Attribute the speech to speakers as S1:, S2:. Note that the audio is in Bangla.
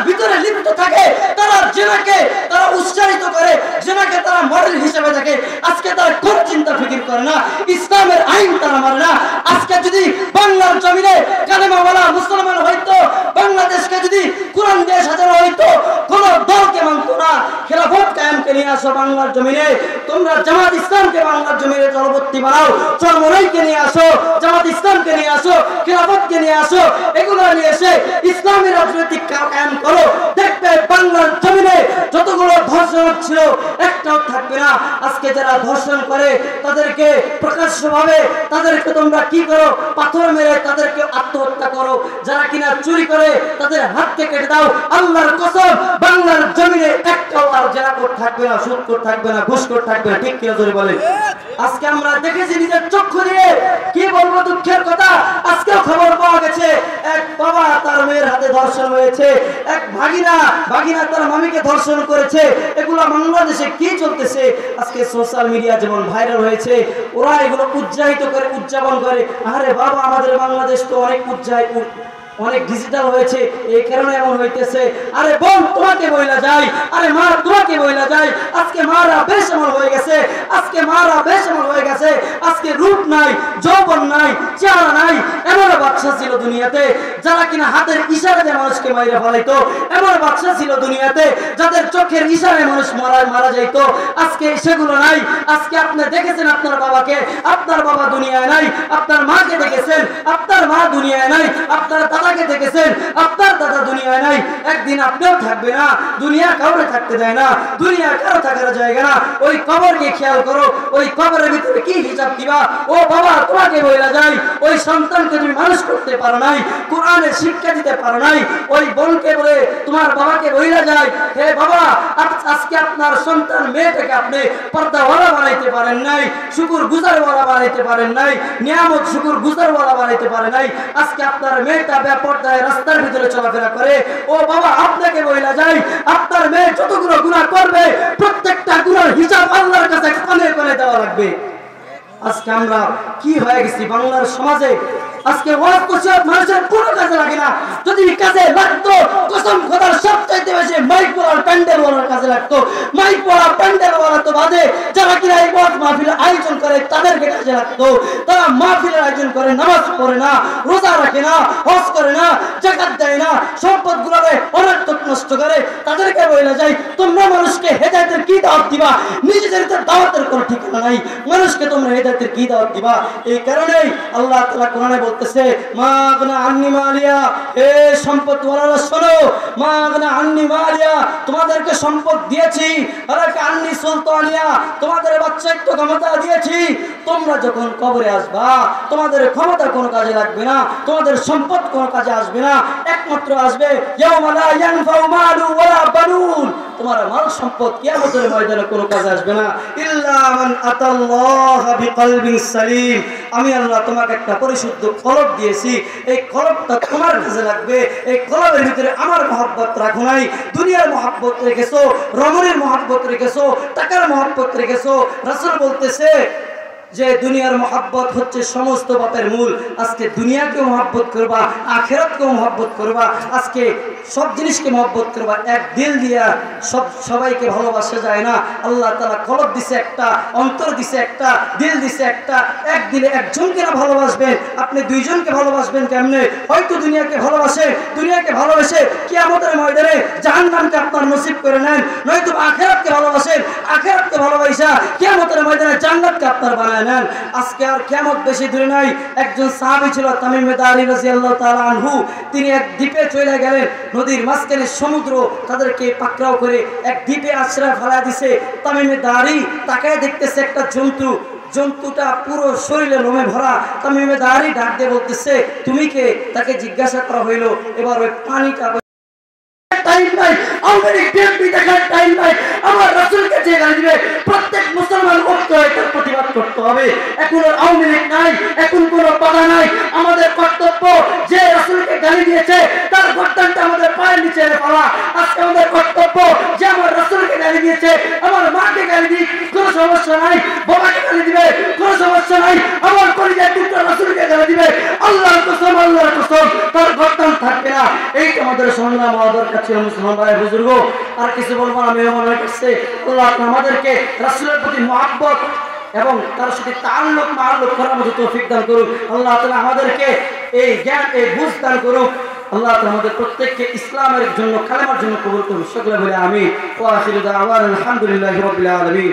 S1: ভিতরে লিপ্ত থাকে, তারা জিনাকে তারা উৎসাহিত করে, জিনাকে তারা মডেল হিসেবে দেখে। আজকে তারা কোন চিন্তা ফিকির করে না, ইসলামের আইন তারা মানে না। আজকে যদি বাংলার জমিনে কালেমাওয়ালা মুসলমান হইতো, বাংলাদেশকে যদি কোরআন দিয়ে সাজানো হইতো, কোন দলকে মানত না। খেলাফত কায়েমকে নিয়ে আসো বাংলার জমিনে, তোমরা জামাত ইসলামকে বাংলার জমিনে দলবদ্ধ বানাও, চরমনাইকে নিয়ে আসো, জামাত ইসলামকে নিয়ে আসো, খেলাফতকে নিয়ে আসো, এগুলো নিয়ে এসে ইসলামী রাজনৈতিক কায়েম করো। দেখবে বাংলার জমিনে যতগুলো ধর্ষণ ছিল একটাও থাকবে না। আজকে যারা ধর্ষণ করে তাদেরকে প্রকাশ্যভাবে তাদেরকে তোমরা কি করো, পাথর মেরে তাদেরকে আত্মহত্যা করো। যারা কিনা চুরি করে তাদের হাতকে কেটে দাও। আল্লাহর কসম, বাংলার জমিনে একটাও আর জেনাখোর থাকবে না, সুদখোর থাকবে না, ঘুষখোর থাকবে না। ঠিক কি জোরে বলে? আজকে আমরা দেখেছি নিজের চক্ষু দিয়ে, কি বলবো দুঃখের কথা। আজকেও খবর পাওয়া গেছে এক বাবা তার মেয়ের হাতে ধর্ষণ হয়েছে, এক ভাগিনা তার মামিকে ধর্ষণ করেছে। এগুলো বাংলাদেশে কি চলতেছে? আজকে সোশ্যাল মিডিয়া যেমন ভাইরাল হয়েছে, ওরা এগুলো উদযাপন করে। আরে বাবা, আমাদের বাংলাদেশ তো অনেক ডিজিটাল হয়েছে, এই কারণে এমন হইতেছে। আরে বোন, তোমাকে বইলা যায়, আরে মা তোমাকে বইলা যায়। আজকে মারা বেসামাল হয়ে গেছে, আজকে রূপ নাই, যৌবন নাই, চেহারা নাই। এমন বাচ্চা ছিল দুনিয়াতে যারা কিনা হাতের ইশারাতে মানুষকে মাইরা ফেলাইতো। এমন বাচ্চা ছিল দুনিয়াতে যাদের চোখের ইশারায় মানুষ মারা যাইতো। আজকে সেগুলো নাই। আজকে আপনি দেখেছেন আপনার বাবাকে, আপনার বাবা দুনিয়ায় নাই। আপনার মাকে দেখেছেন, আপনার মা দুনিয়ায় নাই। আপনার দাদাকে দেখেছেন, আপনার দাদা দুনিয়ায় নাই। একদিন আপনিও থাকবে না। দুনিয়া কাউরে থাকতে দেয় না, দুনিয়া কারো থাকার জায়গা না। ওই কবরকে খেয়াল করো, ওই কবরের ভিতরে কি হিসাব দিবা? ও বাবা, তোমাকে বইলা যায়, ওই সন্তানকে তুমি মানুষ করতে পারো নাই, কোরআনের শিক্ষা দিতে পারো নাই। ওই বোনকে বলে তোমার বাবাকে বইলা যায়, হে বাবা, আজকে আপনার সন্তান মেয়েটাকে আপনি পর্দাওয়ালা বানাইতে পারেন নাই, শুকুর গুজারওয়ালা বানাইতে পারেন নাই, নিয়ামত শুকুর গুজারওয়ালা বানাইতে পারেন নাই। আজকে আপনার মেয়েটা বেপর্দায় রাস্তার ভিতরে চলাফেরা করে। ও বাবা, আপনাকে বইলা যায়, আপনার মেয়ে যতগুলো গুনাহ করবে প্রত্যেকটা গুনার হিসাব আল্লাহর কাছে কানে করে দেওয়া লাগবে। আজকে আমরা কি হয়ে গেছি বাংলার সমাজে? আজকে ওয়াজ নসিহত মানুষের কোনো কাজে লাগে না। যদি কাজে লাগতো, কসম খোদার সবচাইতে বেশি মাইক ওয়ালার প্যান্ডেল ওয়ালার কাজে লাগতো। মাইক ওয়ালা প্যান্ডেল ওয়ালা তো বাদে যারা কিনা এই ওয়াজ মাহফিল আয়োজন করে তাদেরকে কাজে লাগতো। তারা মাহফিলের আয়োজন করে, নামাজ পড়ে না, রোজা রাখে না, হজ করে না, যাকাত দেয় না, সম্পদ গুলোকে অনর্থক নষ্ট করে। তাদেরকে বলা যায়, তোমরা মানুষকে হেদায়েতের কি দাওয়াত দিবা? নিজেদের দাওয়াতের কোনো ঠিকানা নাই, মানুষকে তোমরা হেদায়েতের কি দাওয়াত দিবা? এই কারণেই আল্লাহ তাআলা কোরআনে বলতেছে, মা আগনা আন্নি মালিয়া, হে সম্পদ ওয়ালারা শোনো, মা আগনা আন্নি মালিয়া, তোমাদেরকে সম্পদ দিয়েছি, আলাকা আন্নি সুলতানিয়া, তোমাদের বাচ্চাত্ব ক্ষমতা দিয়েছি। তোমরা যখন কবরে আসবা, তোমাদের ক্ষমতা কোনো কাজে লাগবে না, তোমাদের সম্পদ কোনো কাজে আসবে না। একমাত্র আসবে ইয়াউমা লা ইয়ানফাউ মালু ওয়ালা বানুন, তোমার মাল সম্পদ কিয়ামতের ময়দানে কোনো কাজে আসবে না। ইল্লা মান আতাল্লাহ বিকলবিন সালিম, আমি আল্লাহ তোমাকে একটা পরিশুদ্ধ কলব দিয়েছি, এই কলবটা তোমার কাজে লাগবে। এই কলবের ভিতরে আমার মহব্বত রাখো নাই, দুনিয়ার মহব্বত রেখেছো, রমণীর মহব্বত রেখেছো, টাকার মহব্বত রেখেছো। রাসূল বলতেছে যে দুনিয়ার মহব্বত হচ্ছে সমস্ত পাপের মূল। আজকে দুনিয়াকেও মহব্বত করবা, আখিরাতকেও মহব্বত করবা, আজকে সব জিনিসকে মহব্বত করবা। এক দিল দিয়া সবাইকে ভালোবাসা যায় না। আল্লাহ তাআলা কলব দিছে একটা, অন্তর দিছে একটা, দিল দিছে একটা। এক দিলে একজনকে না ভালোবাসবেন, আপনি দুইজনকে ভালোবাসবেন কেমনে? হয়তো দুনিয়াকে ভালোবাসে কিয়ামতের ময়দানে জাহান্নামকে আপনার নসিব করে নেন, নয়তো আখিরাতকে ভালোবাসেন, আখিরাতকে ভালোবাসা কিয়ামতের ময়দানে জান্নাতকে আপনার বানায় নেন। আজকে আর কিয়ামত বেশি দূরে নাই। একজন সাহাবী ছিল তামিম দারি রাদিয়াল্লাহু তাআলা আনহু, তিনি এক দ্বীপে চলে গেলেন, নদীর মাঝখানে সমুদ্র তাদেরকে পাকড়াও করে এক দ্বীপে আশ্রয় ফেলা দিছে। তামিম দারি তাকায় দেখতেছে একটা জন্তুটা পুরো শরীরে লোমে ভরা। তামিম দারি ডাক দিয়ে বলতেছে, তুমি কে? তাকে জিজ্ঞাসা করা হইল। এবার ওই পানিটা টাইম নাই, আমাদের টিভি দেখার টাইম নাই, আমার রাসূলকে যে গালি দিবে প্রত্যেক মুসলমান ঐক্য হয়ে তার প্রতিবাদ করতে হবে। এখন আর আওয়ামী লীগ নাই, এখন কোনো বাধা নাই। আমাদের কর্তব্য যে রাসূলকে গালি দিয়েছে তার গর্দানটা আমাদের পায়ের নিচে ফেলা। আজকে আমাদের কর্তব্য যে আমার রাসূলকে গালি দিয়েছে, আমার মাকে গালি দিক, কোনো সমস্যা নাই, বাবাকে গালি দিবে কোনো সমস্যা নাই, আমার পরিবার টুকরা রাসূলকে গালি দিবে, আল্লাহর কসম তার গর্দান থাকবে না। কিনা এইটা আমাদের সংগ্রাম হওয়া দরকার ছিল। মুসলমান ভাই বুজুর্গ, আর কিছু বলবো না, মেহমান হয়ে গেছে। আল্লাহ আমাদেরকে রাসূলের প্রতি মহব্বত এবং তার সাথে তাল্লুক মাল্লুক করার মতো তৌফিক দান করুক। আল্লাহ তাআলা আমাদেরকে এই জ্ঞান, এই বুঝ দান করুক। আল্লাহ তাআলা আমাদের প্রত্যেককে ইসলামের জন্য, কালেমার জন্য কবুল করুন। সকলে বলে আমিন। ওয়া আখিরু দাওয়ানা আলহামদুলিল্লাহি রাব্বিল আলামিন।